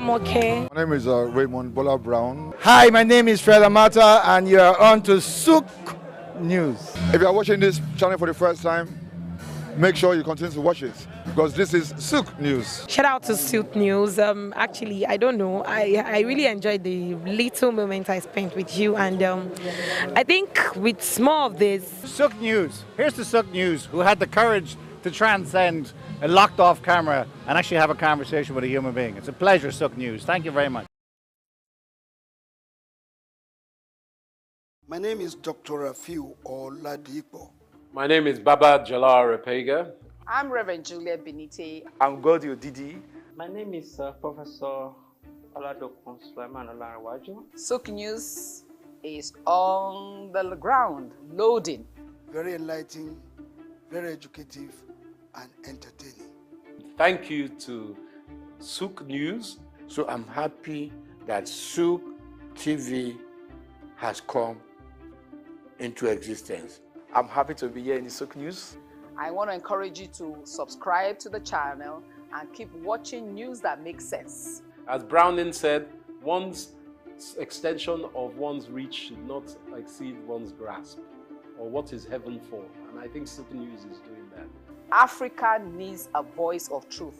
I'm okay. My name is Raymond Bola Brown. Hi, my name is Fred Amata, and you are on to Souq News. If you are watching this channel for the first time, make sure you continue to watch it because this is Souq News. Shout out to Souq News. Actually, I don't know. I really enjoyed the little moment I spent with you, and I think with more of this. Souq News. Here's the Souq News who had the courage to transcend a locked off camera and actually have a conversation with a human being. It's a pleasure, Souq News. Thank you very much. My name is Dr. Rafiu Oladipo. My name is Baba Jalal Repega. I'm Reverend Juliet Benite. I'm Godio Didi. My name is Professor Oladokun Sulaiman Olarawaju. Souq News is on the ground, loading. Very enlightening, very educative, and entertaining. Thank you to Souq News. So I'm happy that Souq TV has come into existence. I'm happy to be here in the Souq News. I want to encourage you to subscribe to the channel and keep watching news that makes sense. As Browning said, one's extension of one's reach should not exceed one's grasp, or what is heaven for. And I think Souq News is doing that. Africa needs a voice of truth,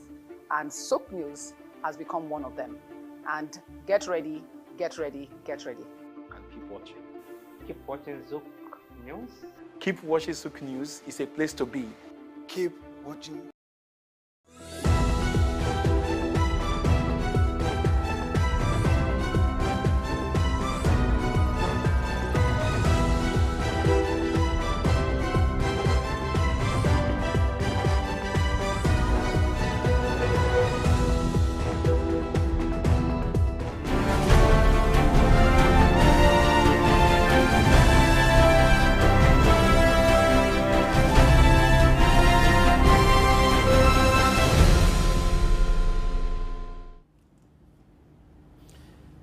and Souq News has become one of them. And get ready, get ready, get ready. And keep watching. Keep watching Souq News. Keep watching Souq News. It's a place to be. Keep watching.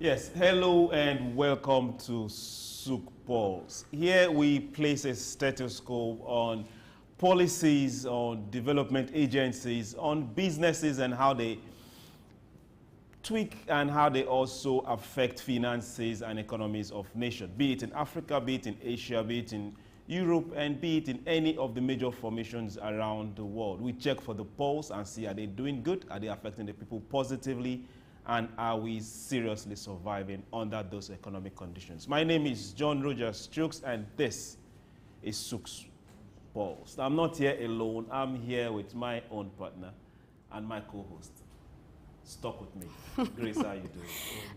Yes, hello and welcome to Souq Pulse. Here we place a stethoscope on policies, on development agencies, on businesses and how they tweak and how they also affect finances and economies of nations, be it in Africa, be it in Asia, be it in Europe, and be it in any of the major formations around the world. We check for the pulse and see, are they doing good? Are they affecting the people positively? And are we seriously surviving under those economic conditions? My name is John Rogers Chooks, and this is Souq Pulse. I'm not here alone. I'm here with my own partner and my co-host. Stuck with me. Grace, how you doing?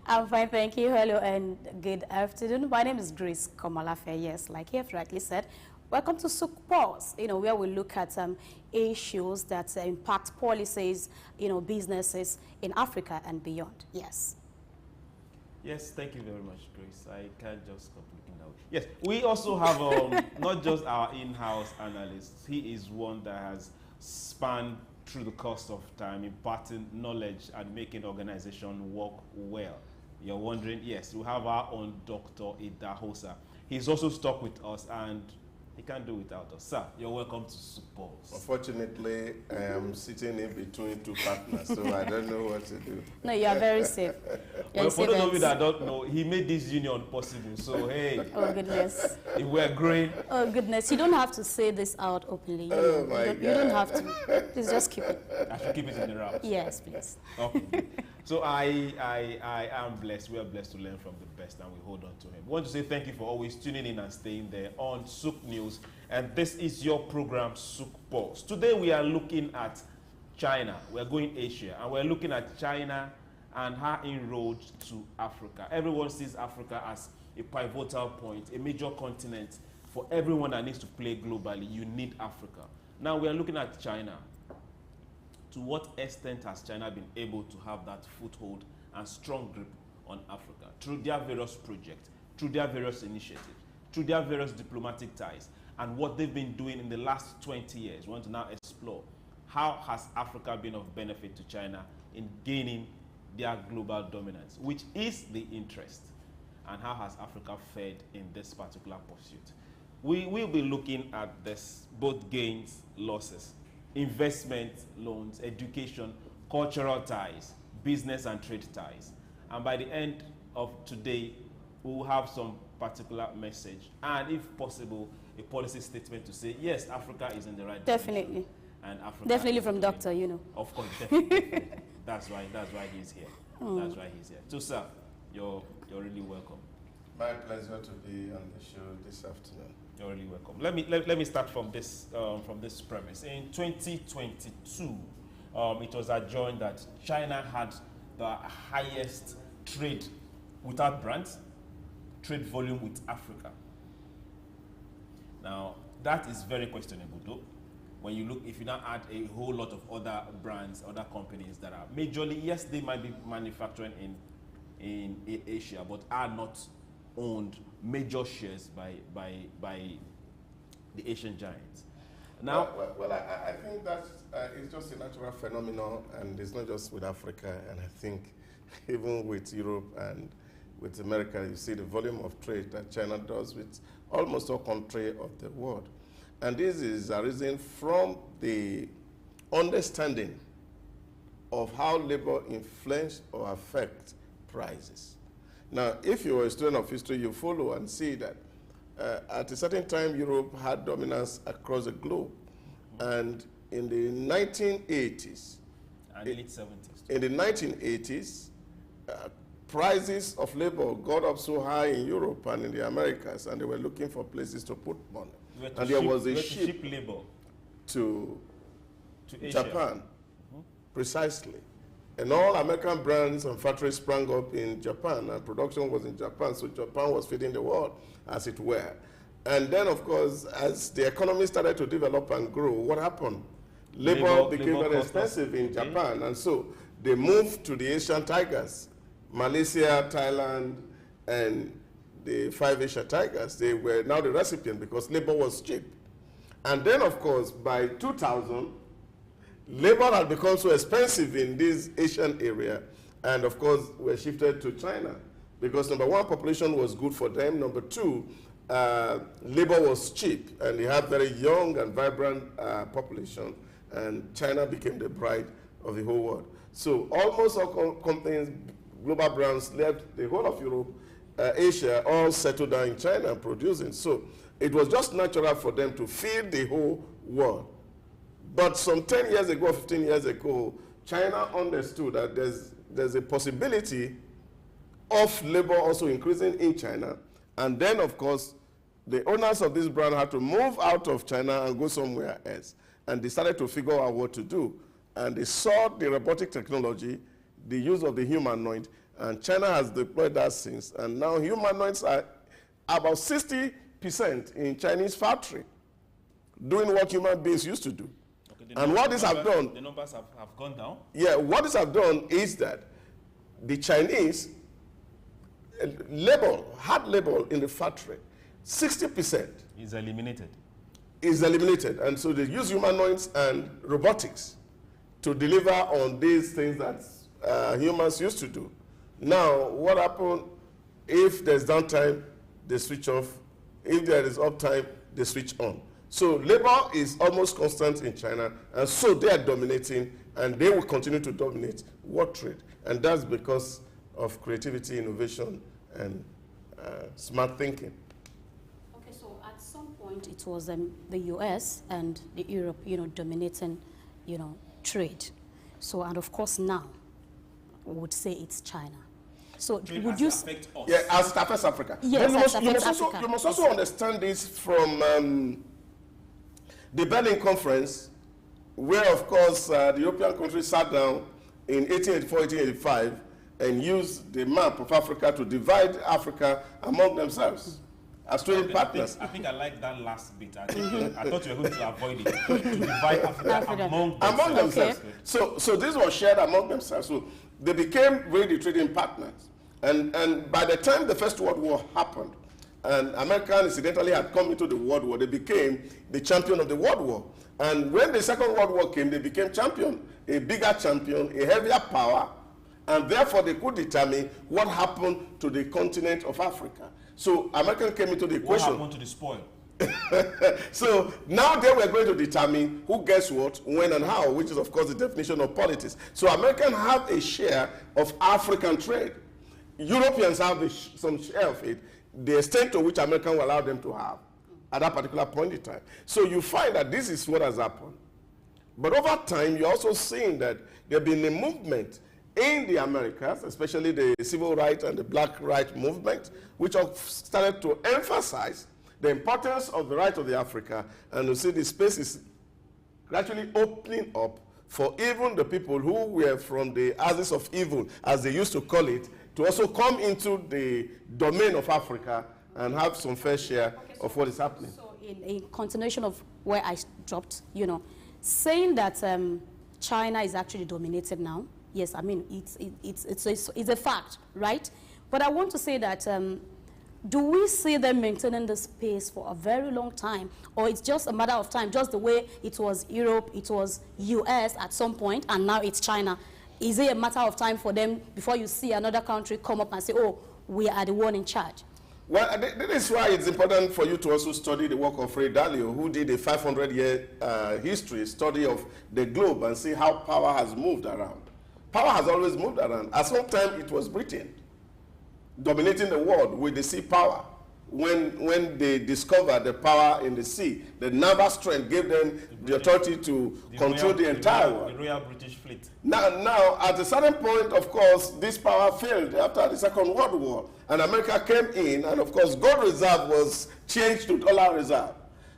I'm fine, thank you. Hello and good afternoon. My name is Grace Komalafe. Yes, like he rightly said, welcome to Souq Pulse, where we look at issues that impact policies, businesses in Africa and beyond. Yes. Yes, thank you very much, Grace. I can't just stop looking that way. Yes, we also have not just our in-house analyst. He is one that has spanned through the course of time, imparting knowledge and making organization work well. You're wondering, yes, we have our own Dr. Ida Hosa. He's also stuck with us, and he can't do without us. Sir, you're welcome to Souq Pulse. Unfortunately, I am sitting in between two partners, so I don't know what to do. No, you are very safe. Well, for those of you that don't know, he made this union possible, so hey. Oh, goodness. If we're growing. Oh, goodness. You don't have to say this out openly. You don't have to. Please just keep it. I should keep it in the wraps. Yes, please. Okay. So I am blessed. We are blessed to learn from the best, and we hold on to him. We want to say thank you for always tuning in and staying there on Souq News. And this is your program, Souq Pulse. Today we are looking at China. We're going Asia, and we're looking at China and her inroads to Africa. Everyone sees Africa as a pivotal point, a major continent. For everyone that needs to play globally, you need Africa. Now we are looking at China. To what extent has China been able to have that foothold and strong grip on Africa through their various projects, through their various initiatives, through their various diplomatic ties, and what they've been doing in the last 20 years? We want to now explore how has Africa been of benefit to China in gaining their global dominance, which is the interest, and how has Africa fared in this particular pursuit. We will be looking at this, both gains, losses, investment, loans, education, cultural ties, business and trade ties. And by the end of today, we will have some particular message, and if possible, a policy statement to say, yes, Africa is in the right direction. Definitely. And Africa definitely from doctor, you know. Of course, definitely. That's why he's here. That's why he's here. So, sir, you're really welcome. My pleasure to be on the show this afternoon. You're really welcome. Let me start from this premise. In 2022, it was adjourned that China had the highest trade without brands, trade volume with Africa. Now, that is very questionable, though. When you look, if you now add a whole lot of other brands, other companies that are majorly, yes, they might be manufacturing in Asia, but are not owned major shares by the Asian giants. Now, well, I think that it's just a natural phenomenon, and it's not just with Africa. And I think even with Europe and with America, you see the volume of trade that China does with almost all countries of the world. And this is arisen from the understanding of how labor influence or affect prices. Now, if you are a student of history, you follow and see that at a certain time, Europe had dominance across the globe. And in the 1980s, and late 70s. In the 1980s, prices of labor got up so high in Europe and in the Americas, and they were looking for places to put money. And there was a ship labor to Asia. Japan, precisely. And all American brands and factories sprang up in Japan, and production was in Japan, so Japan was feeding the world, as it were. And then, of course, as the economy started to develop and grow, what happened? Labor became very expensive in Japan, and so they moved to the Asian tigers, Malaysia, Thailand, and the 5 Asia tigers. They were now the recipient because labor was cheap. And then, of course, by 2000, labor had become so expensive in this Asian area, and of course, were shifted to China because number one, population was good for them. Number two, labor was cheap, and they had very young and vibrant population, and China became the bride of the whole world. So almost all companies, global brands left the whole of Europe, Asia, all settled down in China and producing. So it was just natural for them to feed the whole world. But some 10 years ago, 15 years ago, China understood that there's a possibility of labor also increasing in China. And then, of course, the owners of this brand had to move out of China and go somewhere else. And they started to figure out what to do. And they saw the robotic technology, the use of the humanoid, and China has deployed that since. And now humanoids are about 60% in Chinese factory, doing what human beings used to do. Okay, and what this have done... The numbers have gone down? Yeah, what this have done is that the Chinese hard labor in the factory, 60% is eliminated. And so they use humanoids and robotics to deliver on these things that humans used to do. Now, what happened, if there's downtime, they switch off. If there is uptime, they switch on. So labor is almost constant in China, and so they are dominating, and they will continue to dominate world trade. And that's because of creativity, innovation, and smart thinking. Okay, so at some point it was the US and the Europe, dominating, trade. So, and of course now, we would say it's China. So would you affect us? Yeah, as it affects Africa. Yes, you must also understand this from the Berlin Conference, where, of course, the European countries sat down in 1884, 1885, and used the map of Africa to divide Africa among themselves as trading partners. I think I like that last bit. I thought you were going to avoid it. To divide Africa among themselves. Okay. So this was shared among themselves. So they became really trading partners. And by the time the First World War happened, and America incidentally had come into the World War, they became the champion of the World War. And when the Second World War came, they became champion, a bigger champion, a heavier power, and therefore they could determine what happened to the continent of Africa. So America came into the equation. What happened to the spoil? So now they were going to determine who gets what, when and how, which is of course the definition of politics. So Americans have a share of African trade. Europeans have some share of it, the extent to which Americans will allow them to have at that particular point in time. So you find that this is what has happened. But over time, you're also seeing that there has been a movement in the Americas, especially the civil rights and the black rights movement, which have started to emphasize the importance of the right of the Africa, and you see the space is gradually opening up for even the people who were from the axis of evil, as they used to call it, to also come into the domain of Africa and have some fair share of what is happening. So in continuation of where I dropped, saying that China is actually dominated now, yes, I mean, it's a fact, right? But I want to say that do we see them maintaining the space for a very long time, or it's just a matter of time, just the way it was Europe, it was US at some point, and now it's China? Is it a matter of time for them before you see another country come up and say, oh, we are the one in charge? Well, that is why it's important for you to also study the work of Ray Dalio, who did a 500-year history study of the globe and see how power has moved around. Power has always moved around. At some time, it was Britain dominating the world with the sea power. When they discovered the power in the sea, the naval strength gave them the authority to control the entire world. The Royal British Fleet. Now, at a certain point, of course, this power failed after the Second World War, and America came in, and of course, gold reserve was changed to dollar reserve.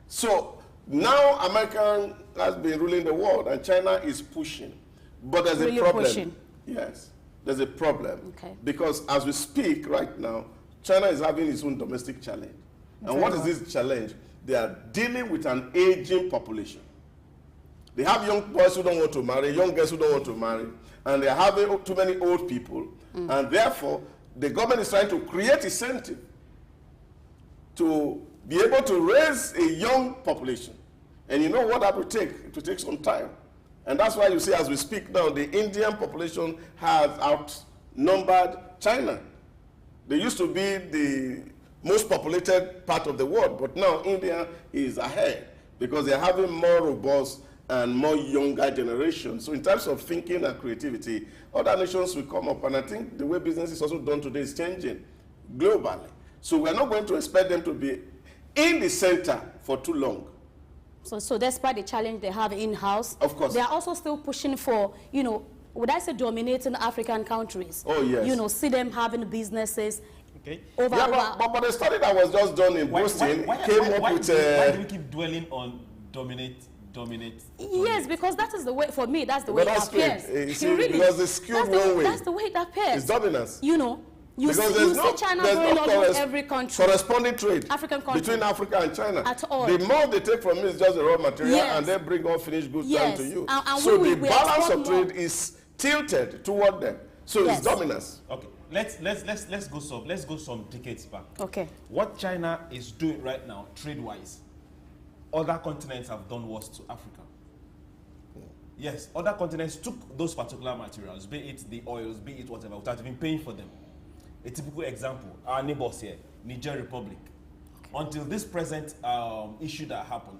So now America has been ruling the world, and China is pushing. But there's a problem. Pushing. Yes, there's a problem. Okay. Because as we speak right now, China is having its own domestic challenge. And what is this challenge? They are dealing with an aging population. They have young boys who don't want to marry, young girls who don't want to marry, and they are having too many old people. And therefore, the government is trying to create incentive to be able to raise a young population. And you know what that will take? It will take some time. And that's why you see, as we speak now, the Indian population has outnumbered China. They used to be the most populated part of the world, but now India is ahead because they're having more robust and more younger generation. So in terms of thinking and creativity, other nations will come up, and I think the way business is also done today is changing globally. So we're not going to expect them to be in the center for too long. So despite the challenge they have in-house, of course, they are also still pushing for, would I say dominating African countries? Oh, yes. See them having businesses. Okay. Over. But the study that was just done in Boston came up with... Why do we keep dwelling on dominate? Yes, because that is the way, for me, that's the way it appears. Really, because it's skewed one way. That's the way it appears. It's dominance. You see China going on with every country. Corresponding trade African country. Between Africa and China. At all. The more they take from you is just the raw material, and they bring all finished goods down to you. So the balance of trade is tilted toward them. So it's dominance. Okay, let's go some decades back. Okay. What China is doing right now, trade-wise, other continents have done worse to Africa. Yes, other continents took those particular materials, be it the oils, be it whatever, without even paying for them. A typical example, our neighbors here, Niger Republic. Okay. Until this present issue that happened,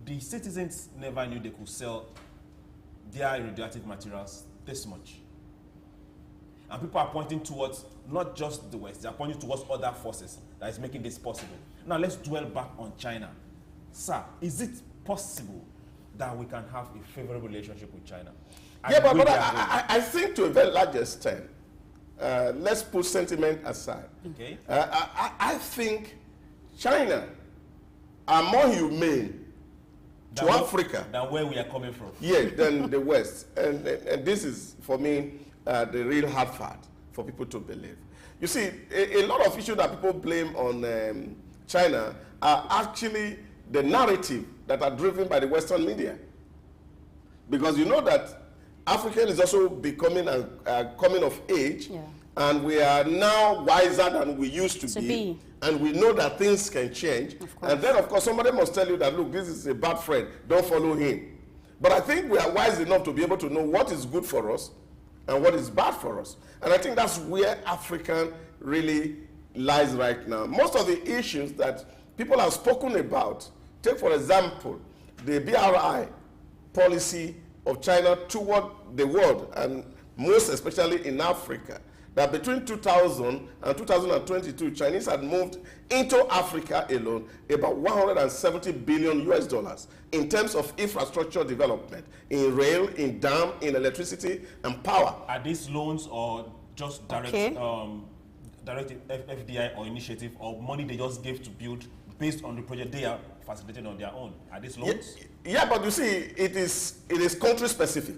the citizens never knew they could sell their radioactive materials this much. And people are pointing towards not just the West, they are pointing towards other forces that is making this possible. Now let's dwell back on China. Sir, is it possible that we can have a favorable relationship with China? Yeah, but I think to a very large extent, let's put sentiment aside. Okay. I think China are more humane to Africa than where we are coming from. Yeah, than the West. And this is, for me, the real hard fact for people to believe. You see, a lot of issues that people blame on China are actually the narrative that are driven by the Western media. Because you know that African is also becoming coming of age, and we are now wiser than we used to be. And we know that things can change. And then, of course, somebody must tell you that, look, this is a bad friend, don't follow him. But I think we are wise enough to be able to know what is good for us and what is bad for us. And I think that's where African really lies right now. Most of the issues that people have spoken about. Take, for example, the BRI policy of China toward the world, and most especially in Africa, that between 2000 and 2022, Chinese had moved into Africa alone about 170 billion US dollars in terms of infrastructure development, in rail, in dam, in electricity, and power. Are these loans or just direct, direct FDI or initiative, or money they just gave to build based on the project they are facilitating on their own? Are these loans? Yeah, but you see, it is country specific.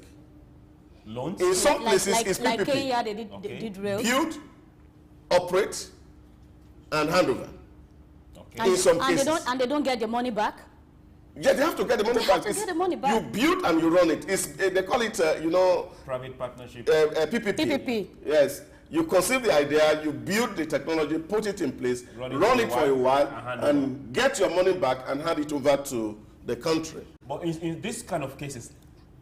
Loans? In some places, it's PPP. Like Kenya, they did rail. Build, operate, and handover. And, in some cases. They don't get the money back? Yeah, they have to get the money back. Get the money back. You build and you run it. They call it, private partnership. PPP. PPP. Yes. You conceive the idea, you build the technology, put it in place, run it for a while, and get your money back and hand it over to the country. But in this kind of cases,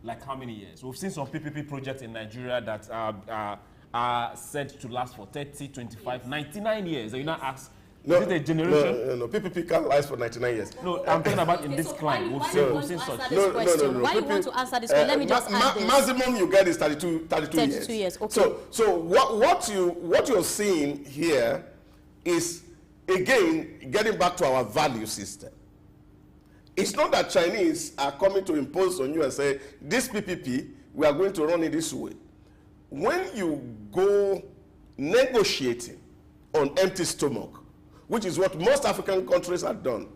like how many years? We've seen some PPP projects in Nigeria that are said to last for 30, 25, 99 years. And you now ask, is it a generation? No, PPP can't last for 99 years. No, I'm talking about in this climate. We've seen such. No. Why you want to answer this question? Let me just add this. Maximum you get is 32 years. Okay. So what you're seeing here is, again, getting back to our value system. It's not that Chinese are coming to impose on you and say, this PPP, we are going to run it this way. When you go negotiating on empty stomach, which is what most African countries have done,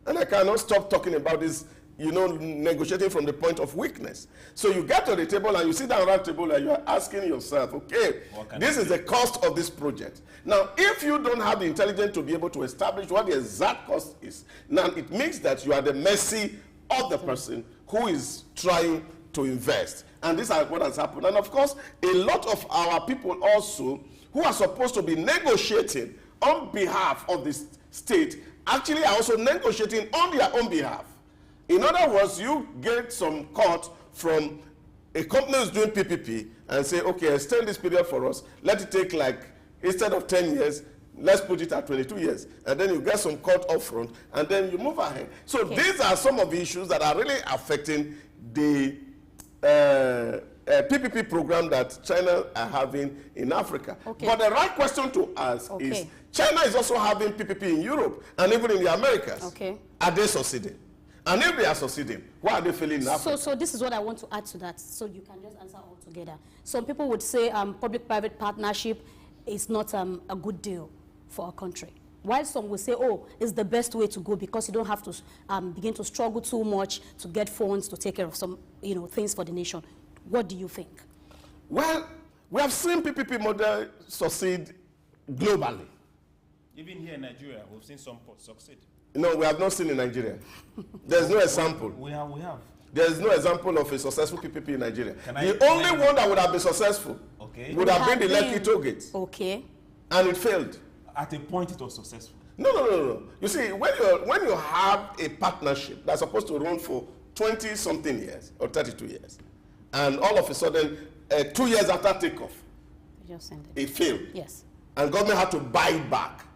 and I cannot stop talking about this, negotiating from the point of weakness. So you get to the table and you sit down around the table and you're asking yourself, okay, this is the cost of this project. Now, if you don't have the intelligence to be able to establish what the exact cost is, now it means that you are the mercy of the person who is trying to invest. And this is what has happened. And of course, a lot of our people also who are supposed to be negotiating on behalf of the state actually are also negotiating on their own behalf. In other words, you get some cut from a company who's doing PPP and say, okay, extend this period for us. Let it take, like, instead of 10 years, let's put it at 22 years. And then you get some cut up front, and then you move ahead. So these are some of the issues that are really affecting the PPP program that China are having in Africa. But the right question to ask is, China is also having PPP in Europe and even in the Americas. Are they succeeding? And if they are succeeding, why are they failing in Africa? So this is what I want to add to that, so you can just answer all together. Some people would say public-private partnership is not a good deal for a country. While some will say, oh, it's the best way to go because you don't have to begin to struggle too much to get funds to take care of some things for the nation. What do you think? Well, we have seen PPP model succeed globally. Even here in Nigeria, we've seen some ports succeed. No, we have not seen in Nigeria. There's no example. We have. There is no example of a successful PPP in Nigeria. The only one that would have been successful would have been the Lekki toll gate. And it failed. At a point, it was successful. No. You see, when you have a partnership that's supposed to run for 20-something years or 32 years, and all of a sudden, 2 years after takeoff, it failed. Yes. And government had to buy it back.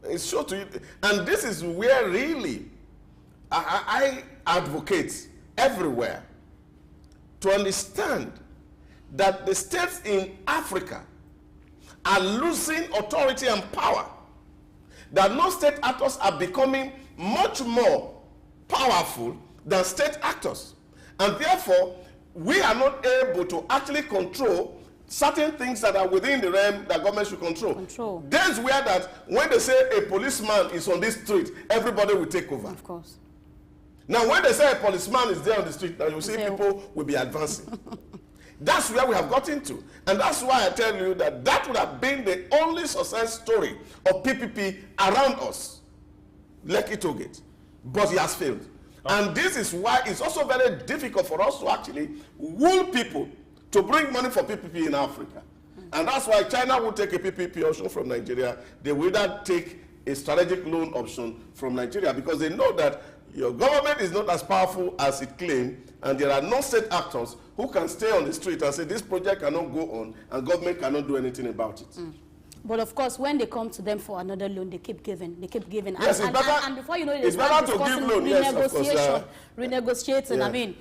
It's sure to you. And this is where really I advocate everywhere to understand that the states in Africa are losing authority and power. That non-state actors are becoming much more powerful than state actors. And therefore, we are not able to actually control certain things that are within the realm that government should control. There's where that when they say a policeman is on this street, everybody will take over. Of course. Now, when they say a policeman is there on the street, now you see people will be advancing. That's where we have gotten to. And that's why I tell you that that would have been the only success story of PPP around us, Lekki toll gate. But he has failed. And this is why it's also very difficult for us to actually woo people to bring money for PPP in Africa. And that's why China will take a PPP option from Nigeria. They will either take a strategic loan option from Nigeria because they know that your government is not as powerful as it claims, and there are no state actors who can stay on the street and say this project cannot go on and government cannot do anything about it. But of course, when they come to them for another loan, they keep giving. Yes, and before you know it, it's better to give loan, yes, of course. Renegotiating, Yeah. I mean.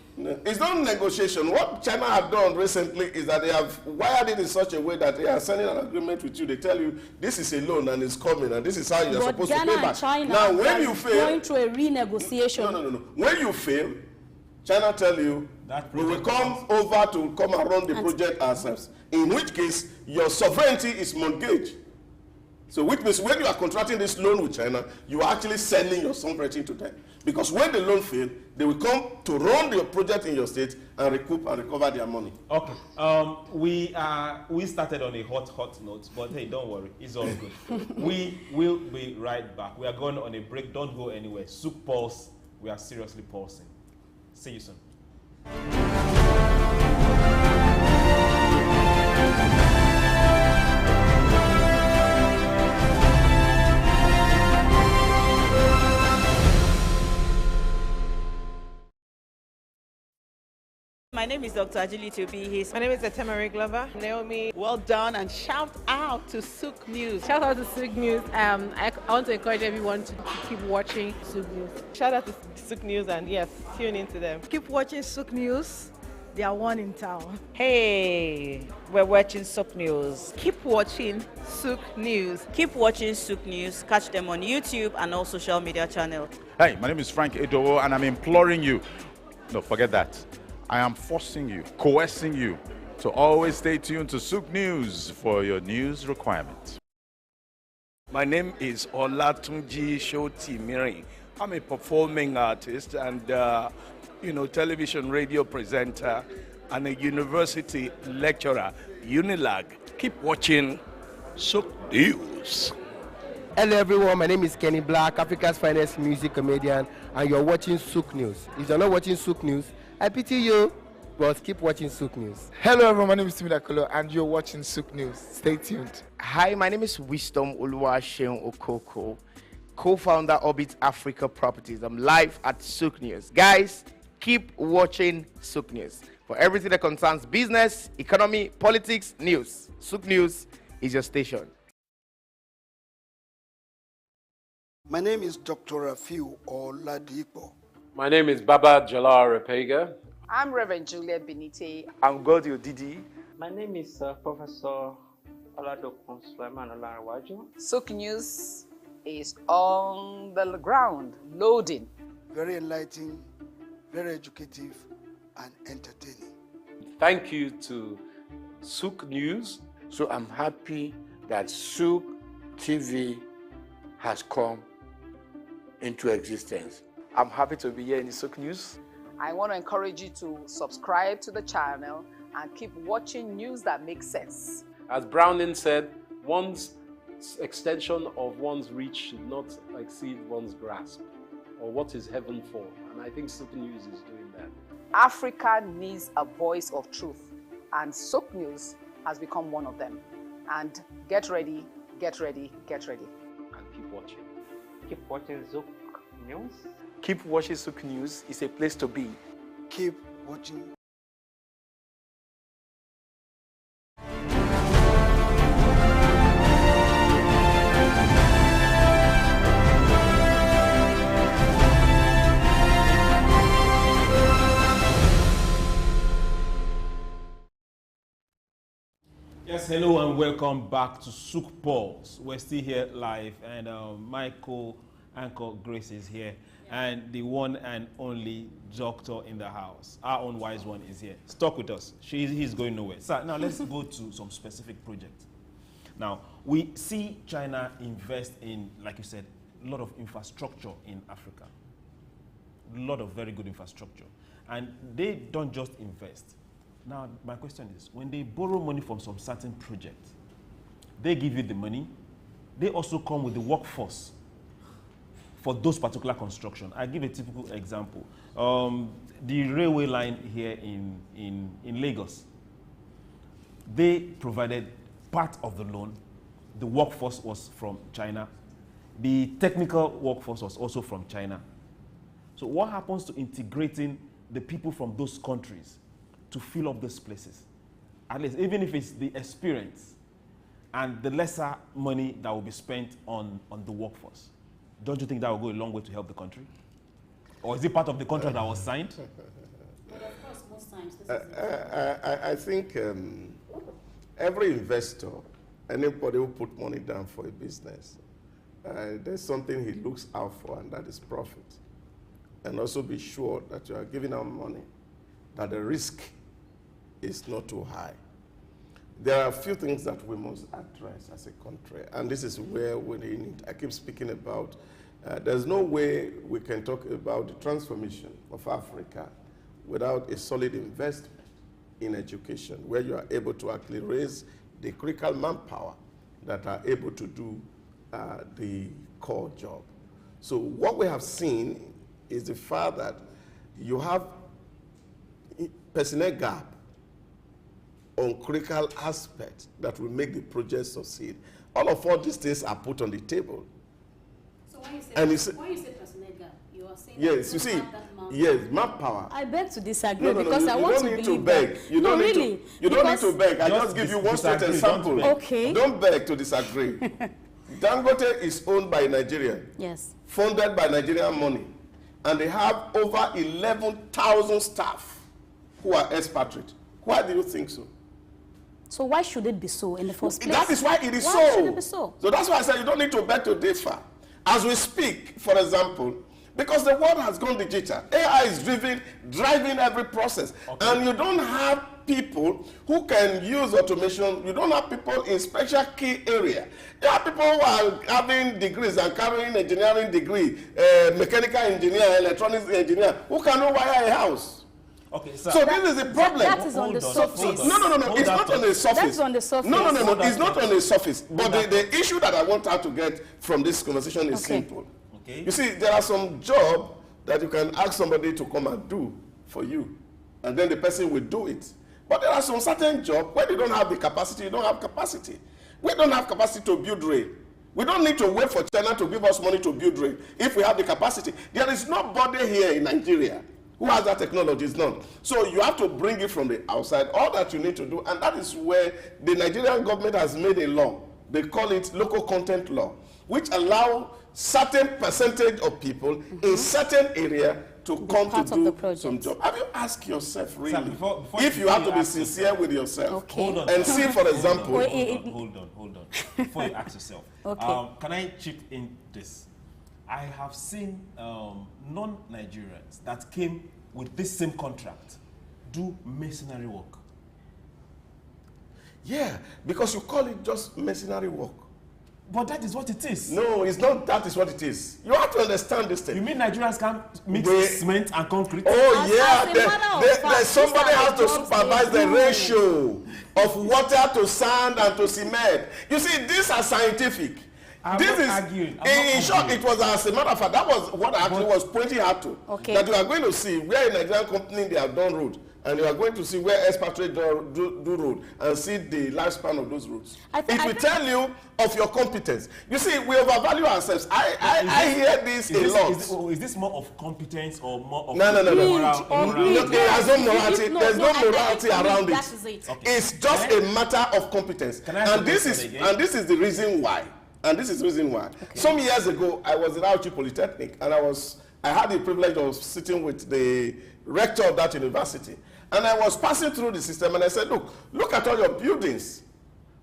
It's not negotiation. What China have done recently is that they have wired it in such a way that they are signing an agreement with you. They tell you this is a loan and it's coming and this is how you're supposed Ghana to pay back. and China Now, when you fail, going through a renegotiation. No. When you fail, China tell you we will come over to come and run the project ourselves. In which case, your sovereignty is mortgaged. So which means when you are contracting this loan with China, you are actually selling your sovereignty to them. Because when the loan fails, they will come to run your project in your state and recoup and recover their money. Okay. We started on a hot note, but hey, don't worry, it's all good. We will be right back. We are going on a break. Don't go anywhere. Souq Pulse. We are seriously pulsing. See you soon. My name is Dr. Agility Obi. My name is Etemere Glover. Naomi, well done, and shout out to Souq News. Shout out to Souq News. I want to encourage everyone to keep watching Souq News. Shout out to Souq News, and yes, tune into them. Keep watching Souq News. They are one in town. Hey, we're watching Souq News. Keep watching Souq News. Keep watching Souq News. Catch them on YouTube and all social media channels. Hey, my name is Frank Edowo, and I'm imploring you. No, forget that. I am forcing you, coercing you to always stay tuned to Souq News for your news requirements. My name is Olatunji Shoti Miri. I'm a performing artist and, television radio presenter and a university lecturer, Unilag. Keep watching Souq News. Hello everyone, my name is Kenny Black, Africa's finest music comedian, and you're watching Souq News. If you're not watching Souq News, I pity you, but keep watching Souq News. Hello everyone, my name is Timmy Dakolo and you're watching Souq News. Stay tuned. Hi, my name is Wisdom Oluwaseun Okoko, co-founder Orbit Africa Properties. I'm live at Souq News. Guys, keep watching Souq News. For everything that concerns business, economy, politics, news, Souq News is your station. My name is Dr. Rafiu Oladipo. My name is Baba Jalal Repega. I'm Reverend Juliet Benite. I'm Godio Didi. My name is Professor Oladokun Sulaiman Olarawaju. Souq News is on the ground, loading. Very enlightening, very educative, and entertaining. Thank you to Souq News. So I'm happy that Souq TV has come into existence. I'm happy to be here in the Souq News. I want to encourage you to subscribe to the channel and keep watching news that makes sense. As Browning said, one's extension of one's reach should not exceed one's grasp, or what is heaven for. And I think Souq News is doing that. Africa needs a voice of truth, and Souq News has become one of them. And get ready, get ready, get ready. And keep watching. Keep watching Souq News. Keep watching Souq News. It's a place to be. Keep watching. Yes, hello and welcome back to Souq Pulse. We're still here live, and my co-anchor Grace is here, and the one and only doctor in the house, our own wise one, is here. Stuck with us. He's going nowhere. So now let's go to some specific projects. Now, we see China invest in, like you said, a lot of infrastructure in Africa. A lot of very good infrastructure. And they don't just invest. Now, my question is, when they borrow money from some certain project, they give you the money, they also come with the workforce for those particular construction. I give a typical example. The railway line here in Lagos, they provided part of the loan. The workforce was from China. The technical workforce was also from China. So what happens to integrating the people from those countries to fill up those places? At least, even if it's the experience, and the lesser money that will be spent on the workforce. Don't you think that will go a long way to help the country? Or is it part of the contract that was signed? But of course, most times this I think every investor, anybody who put money down for a business, there's something he looks out for, and that is profit. And also be sure that you are giving out money, that the risk is not too high. There are a few things that we must address as a country, and this is where we need, I keep speaking about, there's no way we can talk about the transformation of Africa without a solid investment in education, where you are able to actually raise the critical manpower that are able to do the core job. So what we have seen is the fact that you have personnel gap on critical aspects that will make the project succeed. All these things are put on the table. So when you say, and when you say personnel gap, you are saying yes, you see, yes, manpower. I beg to disagree because I want to believe believe that. You don't need to beg. You don't need to beg. I just give you one straight example. Okay. Don't beg to disagree. Dangote is owned by Nigeria. Yes. Funded by Nigerian money. And they have over 11,000 staff who are expatriate. Why do you think so? So why should it be so in the first place? That is why it is so. Why should it be so? So that's why I said you don't need to beg to differ. As we speak, for example, because the world has gone digital, AI is driving every process. Okay. And you don't have people who can use automation. You don't have people in special key area. There are people who are having degrees and carrying engineering degree, mechanical engineer, electronics engineer, who cannot wire a house. Okay, so this is the problem. That is on the surface. No. It's not on the surface. That's on the surface. No. It's not on the surface. But the issue that I want her to get from this conversation is simple. Okay. You see, there are some jobs that you can ask somebody to come and do for you, and then the person will do it. But there are some certain jobs where they don't have the capacity, you don't have capacity. We don't have capacity to build rail. We don't need to wait for China to give us money to build rail if we have the capacity. There is nobody here in Nigeria who has that technology. Is none. So you have to bring it from the outside, all that you need to do, and that is where the Nigerian government has made a law. They call it local content law, which allow certain percentage of people in certain area to come to do some job. Have you asked yourself really, sir, before if you have to be sincere with yourself, and see, for example... Hold on. Before you ask yourself, can I chip in this? I have seen non-Nigerians that came with this same contract do mercenary work. Yeah, because you call it just mercenary work. But that is what it is. No, it's not that is what it is. You have to understand this thing. You mean Nigerians can't mix cement and concrete? Oh, yeah. Somebody has to supervise the ratio of water to sand and to cement. You see, these are scientific. In short, it was, as a matter of fact, that was what I actually was pointing out to. Okay. That you are going to see where a Nigerian company they have done road, and you are going to see where expatriate do road, and see the lifespan of those roads. It will tell you of your competence. You see, we overvalue ourselves. I hear this a lot. Is this more of competence or more of... No. There's no morality. There's no morality around it. It's just a matter of competence. And this is the reason why. Some years ago, I was in Auchi Polytechnic, and I had the privilege of sitting with the rector of that university. And I was passing through the system, and I said, look at all your buildings.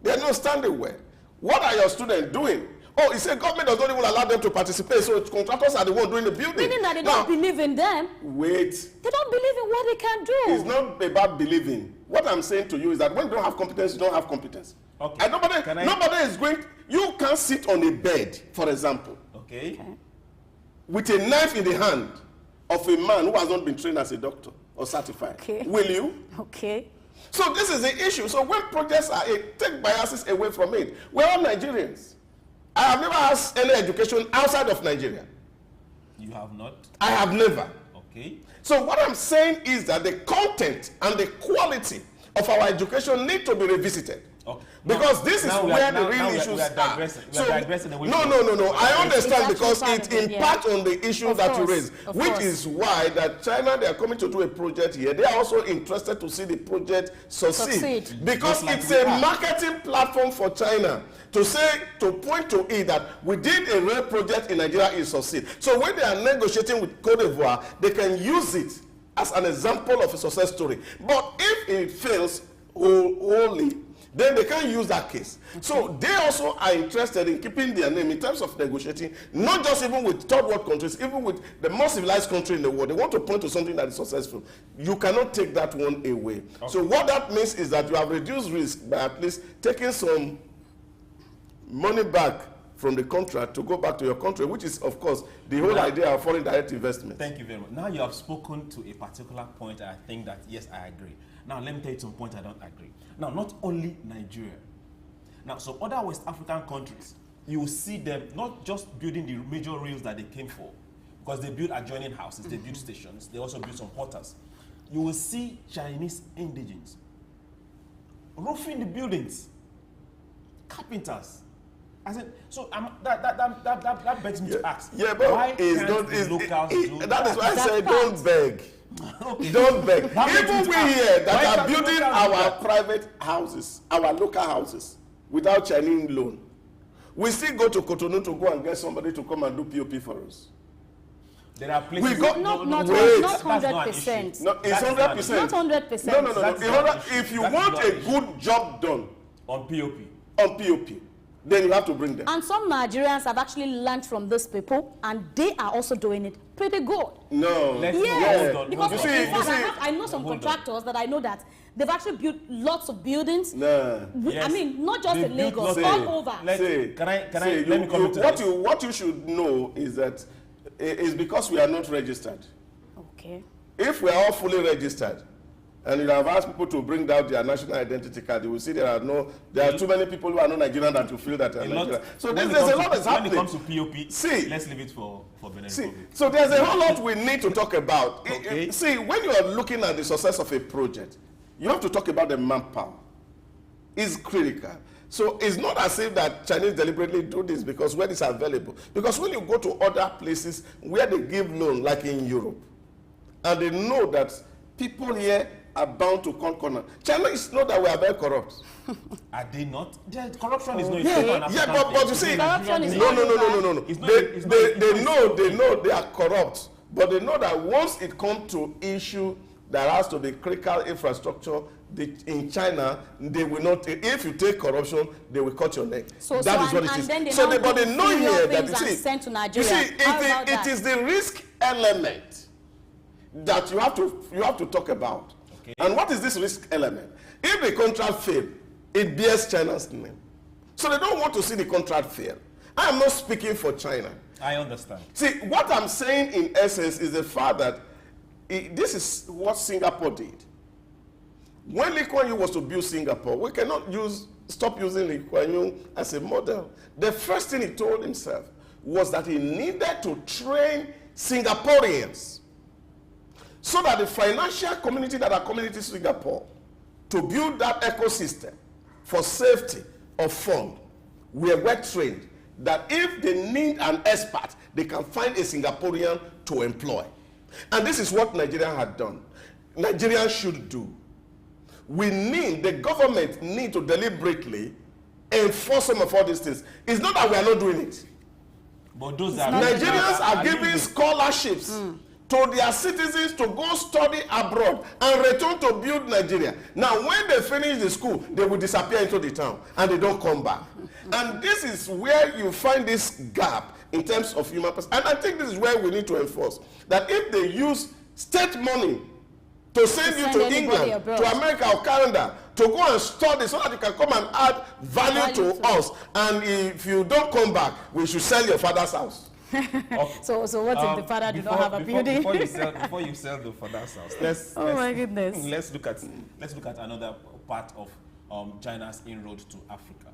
They are not standing well. What are your students doing? Oh, he said government does not even allow them to participate, so contractors are the ones doing the building. Meaning that they don't believe in them. Wait. They don't believe in what they can do. It's not about believing. What I'm saying to you is that when you don't have competence, you don't have competence. Okay. And nobody is going... You can't sit on a bed, for example, with a knife in the hand of a man who has not been trained as a doctor or certified. Okay. Will you? Okay. So this is the issue. So when projects are take biases away from it. We're all Nigerians. I have never had any education outside of Nigeria. You have not? I have never. Okay. So what I'm saying is that the content and the quality of our education need to be revisited. Okay. Because this is where the real issues are. So, no. I understand because it impacts on the issue that you raised, which is why that China, they are coming to do a project here. They are also interested to see the project succeed. Because it's a marketing platform for China to point to it that we did a real project in Nigeria, it succeed. So when they are negotiating with Cote d'Ivoire, they can use it as an example of a success story. But if it fails wholly, then they can't use that case. So they also are interested in keeping their name in terms of negotiating, not just even with third world countries, even with the most civilized country in the world. They want to point to something that is successful. You cannot take that one away. Okay. So what that means is that you have reduced risk by at least taking some money back from the contract to go back to your country, which is, of course, the whole idea of foreign direct investment. Thank you very much. Now you have spoken to a particular point, and I think that, yes, I agree. Now, let me tell you some points I don't agree. Now, not only Nigeria. Now, some other West African countries, you will see them not just building the major rails that they came for, because they build adjoining houses, they build stations, they also build some porters. You will see Chinese indigenes roofing the buildings, carpenters. I said, so that begs me to ask. Yeah, but why it's can't not. the locals do that? That is why I said don't beg. Okay. Don't beg. Even we here that are building our private houses, our local houses, without Chinese loan, we still go to Cotonou to go and get somebody to come and do POP for us. There are places. We got not 100%. No, it's 100%. Not 100%. No. If you want a good job done on POP, then you have to bring them. And some Nigerians have actually learned from those people, and they are also doing it pretty good. No. Yes. Because I know some contractors that I know that they've actually built lots of buildings. No. I mean, not just in Lagos, all over. Let me come to this. What you should know is that it's because we are not registered. Okay. If we are all fully registered, and you have asked people to bring down their national identity card, you will see there are too many people who are not Nigerian that to feel that are Nigerian. So there's a lot that's happening. When it comes to POP, let's leave it for Benin Republic. So there's a whole lot we need to talk about. Okay. See, when you are looking at the success of a project, you have to talk about the manpower. It's critical. So it's not as if that Chinese deliberately do this because when it's available. Because when you go to other places where they give loan, like in Europe, and they know that people here are bound to corner. China is not that we are very corrupt. Are they not? Corruption is not. But you see, no. They know they are corrupt, but they know that once it comes to issue that has to be critical infrastructure, in China, they will not. If you take corruption, they will cut your neck. That is what it is. So they know here that you see, it is the risk element that you have to talk about. Okay. And what is this risk element? If the contract fails, it bears China's name. So they don't want to see the contract fail. I am not speaking for China. I understand. See, what I'm saying in essence is the fact that this is what Singapore did. When Lee Kuan Yew was to build Singapore, we cannot stop using Lee Kuan Yew as a model. The first thing he told himself was that he needed to train Singaporeans so that the financial community that are coming to Singapore to build that ecosystem for safety of fund were well trained, that if they need an expert, they can find a Singaporean to employ. And this is what Nigeria had done. Nigerians should do. The government need to deliberately enforce some of all these things. It's not that we are not doing it. But those Nigerians are giving scholarships to their citizens to go study abroad and return to build Nigeria. Now, when they finish the school, they will disappear into the town and they don't come back. And this is where you find this gap in terms of human person. And I think this is where we need to enforce that if they use state money to send you to England, to America or Canada, to go and study so that you can come and add value to us. And if you don't come back, we should sell your father's house. Okay. So what if the father do not have a building? Before you sell the father's house, my goodness. Let's look at another part of China's inroad to Africa,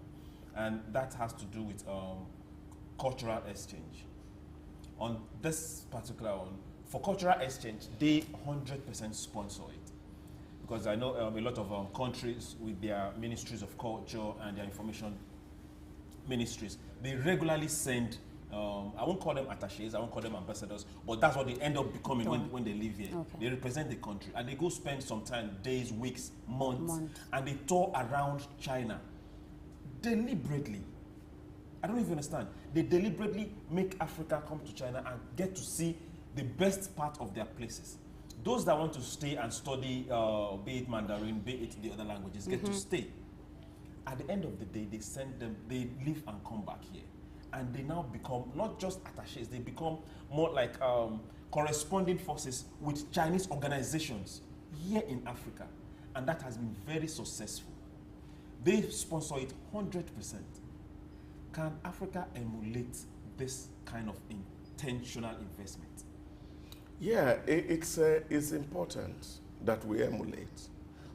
and that has to do with cultural exchange. On this particular one, for cultural exchange, they 100% sponsor it because I know a lot of countries with their ministries of culture and their information ministries, they regularly send, I won't call them attachés, I won't call them ambassadors, but that's what they end up becoming when they live here. Okay. They represent the country, and they go spend some time, days, weeks, months, and they tour around China deliberately. I don't even understand. They deliberately make Africa come to China and get to see the best part of their places. Those that want to stay and study, be it Mandarin, be it the other languages, get to stay. At the end of the day, they send them, they leave and come back here. And they now become not just attachés, they become more like corresponding forces with Chinese organizations here in Africa. And that has been very successful. They sponsor it 100%. Can Africa emulate this kind of intentional investment? Yeah, it's important that we emulate.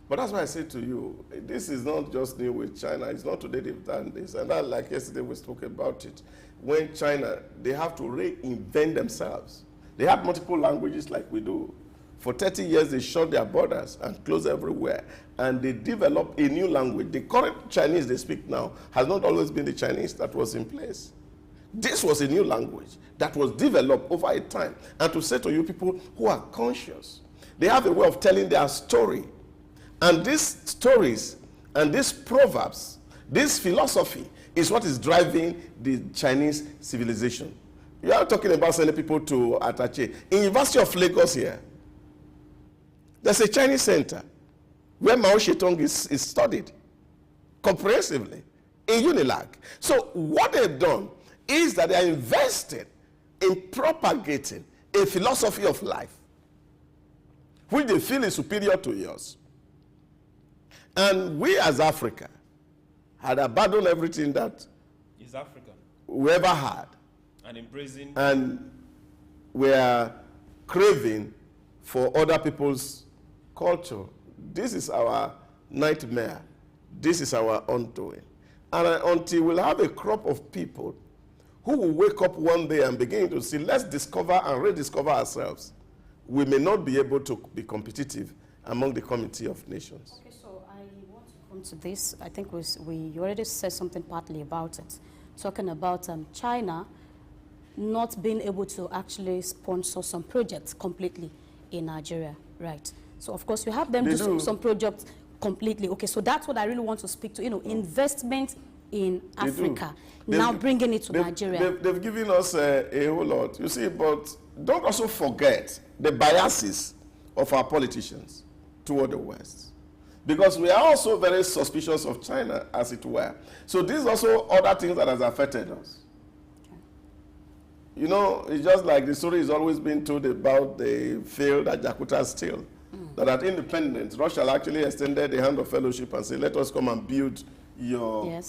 But that's why I say to you, this is not just new with China. It's not today they've done this. And that, like yesterday we spoke about it. When China, they have to reinvent themselves. They have multiple languages like we do. For 30 years, they shut their borders and closed everywhere. And they develop a new language. The current Chinese they speak now has not always been the Chinese that was in place. This was a new language that was developed over a time. And to say to you people who are conscious, they have a way of telling their story. And these stories and these proverbs, this philosophy is what is driving the Chinese civilization. You are talking about sending people to Atache. In University of Lagos here, there's a Chinese center where Mao Zedong is studied comprehensively in Unilag. So what they've done is that they are invested in propagating a philosophy of life which they feel is superior to yours. And we as Africa had abandoned everything that is Africa we ever had. And embracing. And we are craving for other people's culture. This is our nightmare. This is our undoing. And until we'll have a crop of people who will wake up one day and begin to see, let's discover and rediscover ourselves, we may not be able to be competitive among the community of nations. Okay, so I want to come to this. I think we already said something partly about it, talking about China not being able to actually sponsor some projects completely in Nigeria, right? So of course you have them do some projects completely. Okay, so that's what I really want to speak to, investment in Africa, now bringing it to Nigeria. They've given us a whole lot, you see, but don't also forget the biases of our politicians toward the West. Because we are also very suspicious of China, as it were. So these are also other things that has affected us. You know, it's just like the story is always being told about the failed Jakarta Steel. That at independence, Russia actually extended the hand of fellowship and said, let us come and build your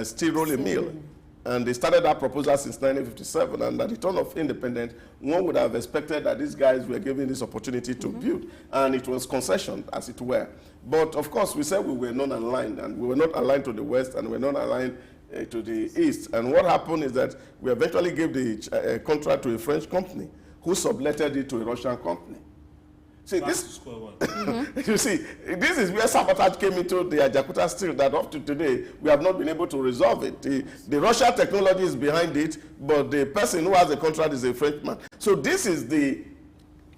steel rolling mill. And they started that proposal since 1957. And at the turn of independence, one would have expected that these guys were given this opportunity to build. And it was concession, as it were. But of course, we said we were not aligned. And we were not aligned to the West, and we were not aligned to the East. And what happened is that we eventually gave the contract to a French company who subletted it to a Russian company. See, this, you see, this is where sabotage came into the Jakarta Steel, that up to today, we have not been able to resolve it. The Russian technology is behind it, but the person who has the contract is a Frenchman. So this is the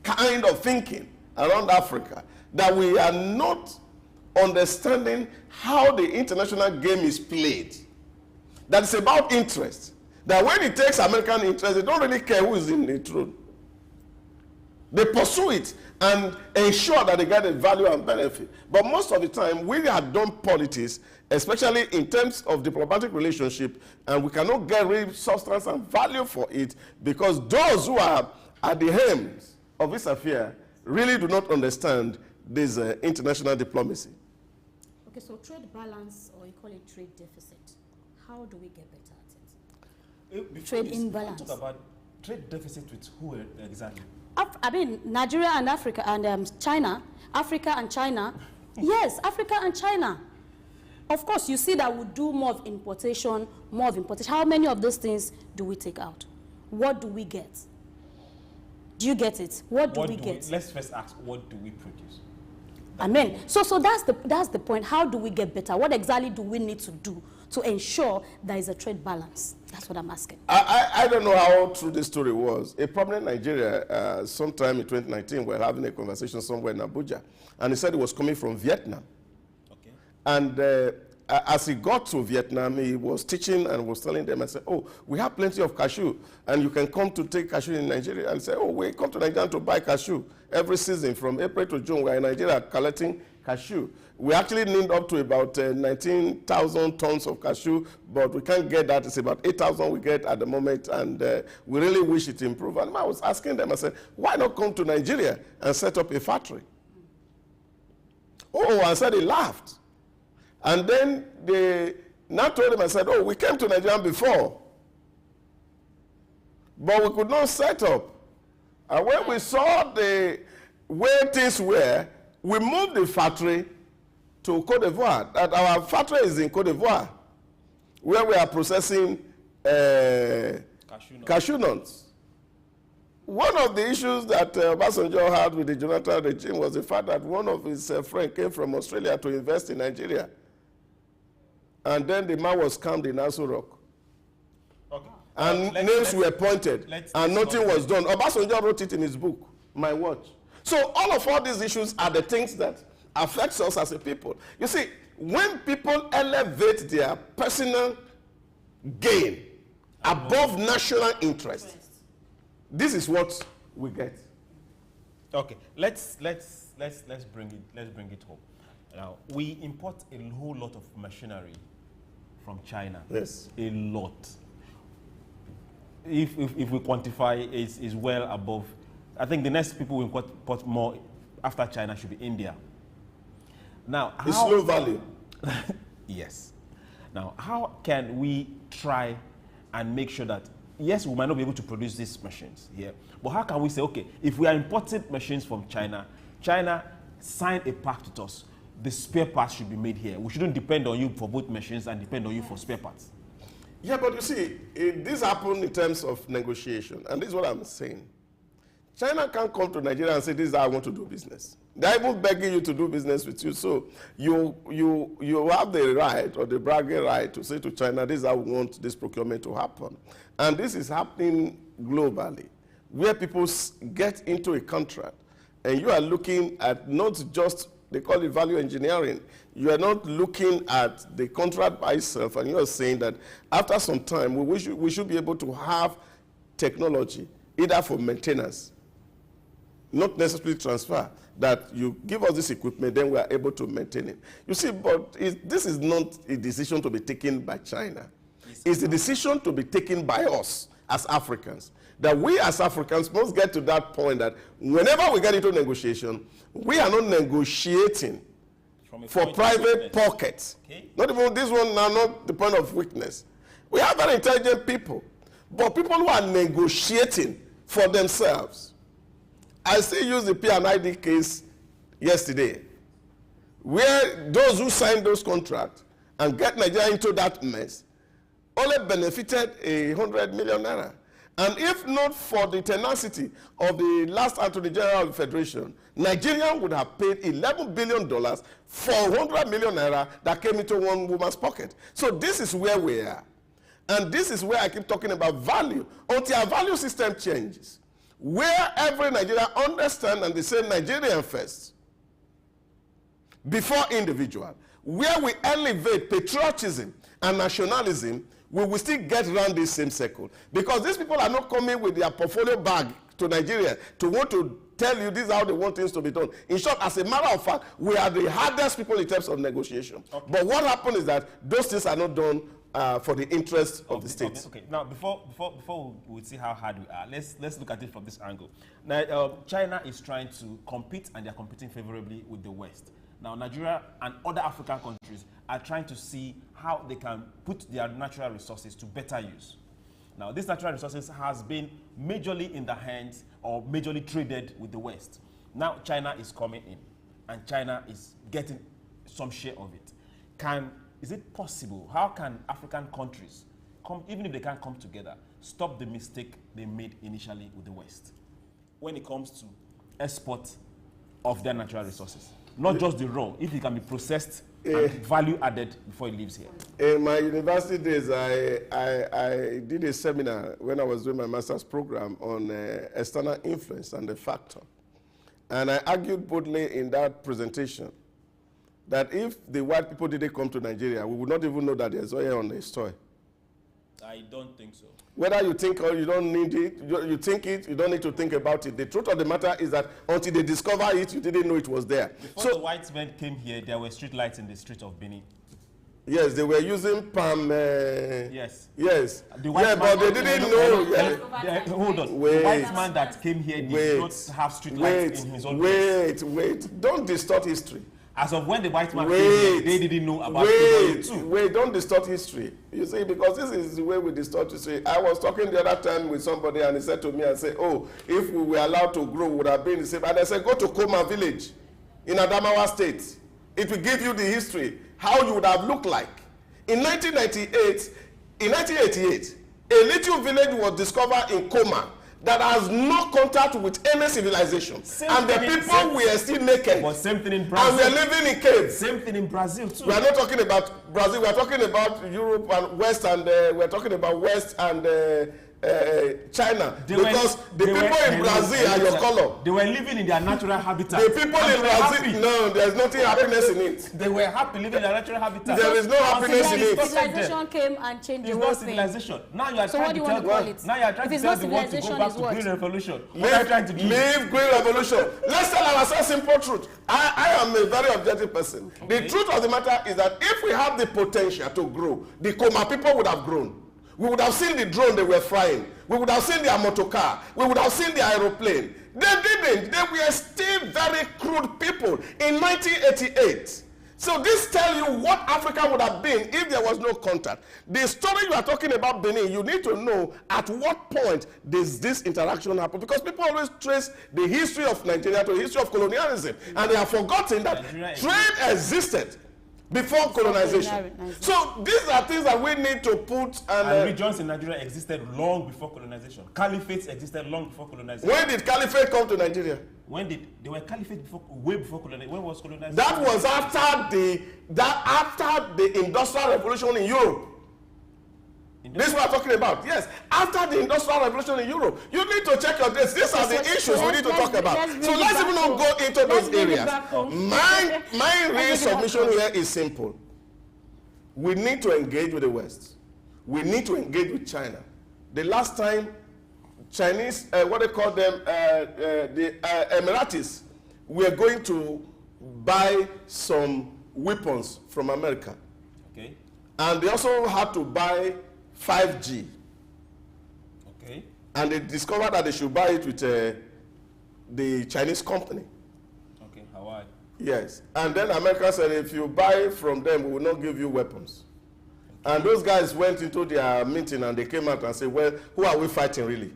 kind of thinking around Africa, that we are not understanding how the international game is played. That it's about interest. That when it takes American interest, they don't really care who is in the throne. They pursue it and ensure that they get a value and benefit. But most of the time, we have done politics, especially in terms of diplomatic relationship, and we cannot get real substance and value for it, because those who are at the helms of this affair really do not understand this international diplomacy. Okay, so trade balance, or you call it trade deficit, how do we get better at it? Trade imbalance. Talk about trade deficit with who exactly? I mean, Nigeria and Africa and China, Africa and China. Yes, Africa and China. Of course, you see that we do more of importation, How many of those things do we take out? What do we get? Do you get it? What do we get? Let's first ask, what do we produce? Amen. So that's the point. How do we get better? What exactly do we need to do to ensure there is a trade balance? That's what I'm asking. I don't know how true this story was. A prominent Nigeria, sometime in 2019, we're having a conversation somewhere in Abuja, and he said he was coming from Vietnam. Okay. And as he got to Vietnam, he was teaching and was telling them, I said, oh, we have plenty of cashew, and you can come to take cashew in Nigeria. And say, oh, we come to Nigeria to buy cashew every season. From April to June, we're in Nigeria collecting cashew. We actually need up to about 19,000 tons of cashew, but we can't get that. It's about 8,000 we get at the moment, and we really wish it improved. And I was asking them, I said, why not come to Nigeria and set up a factory? Oh, I said, he laughed. And then they now told him, I said, oh, we came to Nigeria before, but we could not set up. And when we saw the way things were, we moved the factory to Cote d'Ivoire. That our factory is in Cote d'Ivoire, where we are processing cashew nuts. One of the issues that Obasanjo had with the Jonathan regime was the fact that one of his friends came from Australia to invest in Nigeria. And then the man was scammed in Aso Rock. Okay. And names were pointed, and nothing was done. Obasanjo wrote it in his book, My Watch. So all these issues are the things that affects us as a people. You see, when people elevate their personal gain above national interest, this is what we get. Okay, let's bring it home. Now, we import a whole lot of machinery from China. Yes. A lot. If we quantify, is well above. I think the next people we import more after China should be India. Now, it's low value. Yes. Now, how can we try and make sure that, yes, we might not be able to produce these machines here, but how can we say, okay, if we are importing machines from China, China signed a pact with us, the spare parts should be made here. We shouldn't depend on you for both machines and depend on you for spare parts. Yeah, but you see, this happened in terms of negotiation, and this is what I'm saying. China can't come to Nigeria and say, this is how I want to do business. They're even begging you to do business with you, so you have the right or the bragging right to say to China, this is how we want this procurement to happen. And this is happening globally, where people get into a contract, and you are looking at not just, they call it value engineering. You are not looking at the contract by itself, and you are saying that after some time, we should be able to have technology, either for maintenance, not necessarily transfer, that you give us this equipment, then we are able to maintain it. You see, but this is not a decision to be taken by China. It's a decision to be taken by us as Africans. That we as Africans must get to that point that whenever we get into negotiation, we are not negotiating for private pockets. Okay. Not even this one now, not the point of weakness. We have very intelligent people, but people who are negotiating for themselves. I still use the P&ID case yesterday, where those who signed those contracts and get Nigeria into that mess only benefited 100 million naira. And if not for the tenacity of the last Attorney General of the Federation, Nigeria would have paid $11 billion for 100 million naira that came into one woman's pocket. So this is where we are. And this is where I keep talking about value. Until our value system changes, where every Nigerian understands and they say Nigerian first, before individual, where we elevate patriotism and nationalism, we will still get around this same circle. Because these people are not coming with their portfolio bag to Nigeria to want to tell you this is how they want things to be done. In short, as a matter of fact, we are the hardest people in terms of negotiation. Okay. But what happened is that those things are not done for the interest of the states. Okay. Now, before we see how hard we are, let's look at it from this angle. Now, China is trying to compete, and they're competing favorably with the West. Now, Nigeria and other African countries are trying to see how they can put their natural resources to better use. Now, these natural resources has been majorly in the hands or majorly traded with the West. Now, China is coming in, and China is getting some share of it. Is it possible? How can African countries, even if they can't come together, stop the mistake they made initially with the West when it comes to export of their natural resources? Not just the raw, if it can be processed and value added before it leaves here. In my university days, I did a seminar when I was doing my master's program on external influence and the factor. And I argued boldly in that presentation that if the white people didn't come to Nigeria, we would not even know that there's oil on the soil. I don't think so. Whether you think or you don't need it, you think it, you don't need to think about it. The truth of the matter is that until they discover it, you didn't know it was there. Before the white men came here, there were street lights in the street of Benin. Yes, they were using palm. Yes. Yes. The white yeah, but they didn't know. Hold on. Wait. The white man that came here did not have street lights in his own place. Wait. Don't distort history. As of when the white man came here, they didn't know about it too. Wait, don't distort history. You see, because this is the way we distort history. I was talking the other time with somebody and he said to me, I said, oh, if we were allowed to grow, we would have been the same. And I said, go to Koma village in Adamawa State. It will give you the history, how you would have looked like. In 1988, a little village was discovered in Koma that has no contact with any civilization. And the people were still naked. But same thing in Brazil. And we are living in caves. Same thing in Brazil too. We are not talking about Brazil, we are talking about Europe and West, and we are talking about West and China. Because the people in Brazil are your color. They were living in their natural habitat. The people in Brazil, no, there's nothing happiness in it. They were happy living in their natural habitat. There is no happiness in it. Civilization came and changed the whole thing. It's not civilization. Now you are So trying what do you to want to call it? Now you are trying to tell the world to go back to green revolution. What are you trying to do? Leave green revolution. Let's tell ourselves simple truth. I am a very objective person. Okay. The truth of the matter is that if we have the potential to grow, the Koma people would have grown. We would have seen the drone they were flying. We would have seen their motor car. We would have seen the aeroplane. They didn't. They were still very crude people in 1988. So this tells you what Africa would have been if there was no contact. The story you are talking about Benin, you need to know at what point does this interaction happen. Because people always trace the history of Nigeria to the history of colonialism. And they have forgotten that trade existed before colonization. So these are things that we need to put. And regions in Nigeria existed long before colonization. Caliphates existed long before colonization. When did caliphate come to Nigeria? When did they were caliphate before, way before colonization? When was colonization? That was after the Industrial Revolution in Europe. This is what I'm talking about. Yes, after the Industrial Revolution in Europe, you need to check your dates. These are the issues we need to talk about. So let's even not go into those areas. My real submission here is simple. We need to engage with the West. We need to engage with China. The last time Chinese, what they call them, the Emiratis, were going to buy some weapons from America. Okay. And they also had to buy 5G. Okay. And they discovered that they should buy it with the Chinese company. Okay, Hawaii. Yes. And then America said, if you buy from them, we will not give you weapons. Okay. And those guys went into their meeting and they came out and said, well, who are we fighting really?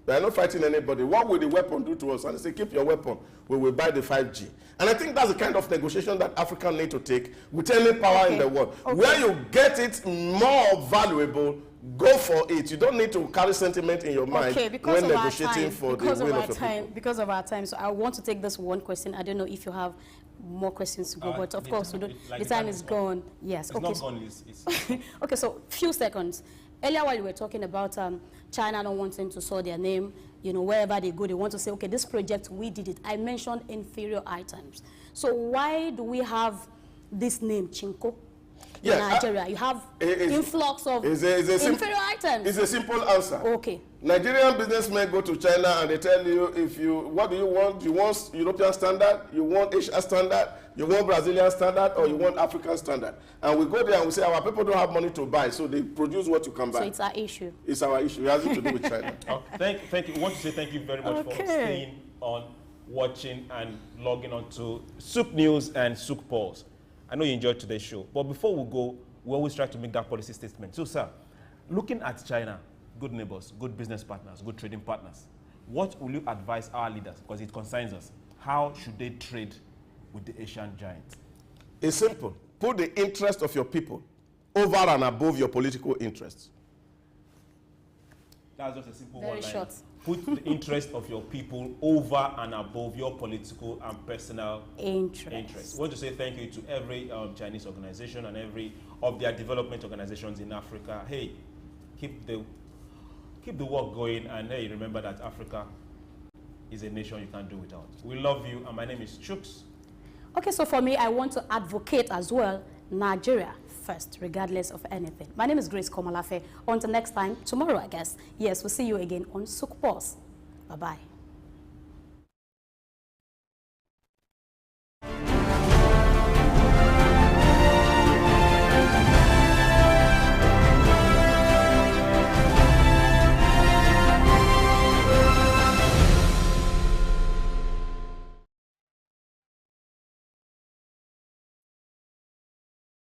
They are not fighting anybody. What will the weapon do to us? And they say, keep your weapon. We will buy the 5G. And I think that's the kind of negotiation that Africa need to take with any power in the world. Okay. Where you get it more valuable, go for it. You don't need to carry sentiment in your mind when negotiating for the will of the people. Because of our time, so I want to take this one question. I don't know if you have more questions to go, but of course, the time is gone. Yes. It's not gone. It's okay, so few seconds. Earlier while you were talking about China not wanting to sell their name, you know, wherever they go, they want to say, okay, this project, we did it. I mentioned inferior items. So why do we have this name, Chinko, in Nigeria? You have influx of inferior items. It's a simple answer. Okay. Nigerian businessmen go to China and they tell you, what do you want? You want European standard, you want Asia standard, you want Brazilian standard, or you want African standard. And we go there and we say, our people don't have money to buy, so they produce what you can buy. So it's our issue. It's our issue. It has nothing to do with China. Thank you. I want to say thank you very much for staying on, watching, and logging on to Souq News and Souq Pulse. I know you enjoyed today's show. But before we go, we always try to make that policy statement. So, sir, looking at China, good neighbors, good business partners, good trading partners, what will you advise our leaders, because it concerns us, how should they trade with the Asian giants? It's simple. Put the interest of your people over and above your political interests. That's just a simple Very one-line. short. Put the interest of your people over and above your political and personal interests. I want to say thank you to every Chinese organization and every of their development organizations in Africa. Hey, keep the work going, and hey, remember that Africa is a nation you can't do without. We love you, and my name is Souq. Okay, so for me, I want to advocate as well Nigeria first, regardless of anything. My name is Grace Komalafe. Until next time, tomorrow, I guess. Yes, we'll see you again on Souq Pulse. Bye-bye.